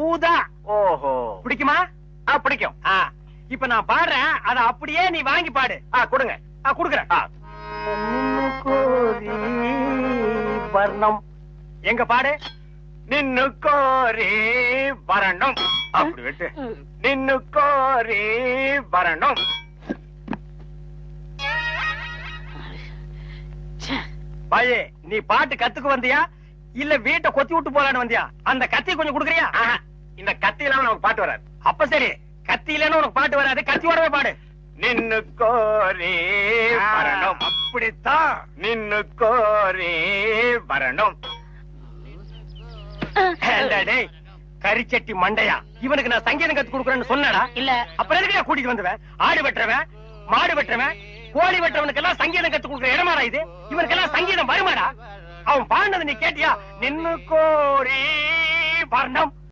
ஊதா. ஓஹோ, பிடிக்குமா? பிடிக்கும். இப்ப நான் பாடுறேன், அத அப்படியே நீ வாங்கி பாடு. கொடுங்க. குடுக்குறேன். கோரி வர்ணம். எங்க பாடு. நின்னு கோரி வரணும். அப்படி விட்டு நின்னு கோரி வரணும். பாயே, நீ பாட்டு கத்துக்கு வந்தியா இல்ல வீட்டை கொத்தி விட்டு போலான்னு வந்தியா? அந்த கத்தி கொஞ்சம் குடுக்குறியா? இந்த கத்தி இல்லாம நமக்கு பாட்டு வராது. அப்ப சரி, கத்தி இல்லன்னு உனக்கு பாட்டு வராது, கத்தியோடவே பாடு. நின்னு கோரி வரணும். அப்படித்தான். நின்னு கோரி வரணும். டேய், கரிச்சட்டி மண்டையா, இவனுக்கு நான் சங்கீதம் கத்து கொடுக்குறேன்னு சொன்னடா? இல்ல. அப்புறம் எதுக்கு கூட்டிட்டு வந்துவேன்? ஆடு வெட்டுறவன், மாடு வெட்டுறவன், கோழி வெட்டுறவனுக்கு எல்லாம் சங்கீதம் கத்து கொடுக்குற இடமாடா இது? இவனுக்கெல்லாம் சங்கீதம் வருமாடா? அவன் பாடினது நீ கேட்டியா? நின்னு கோரி வர்ணம்.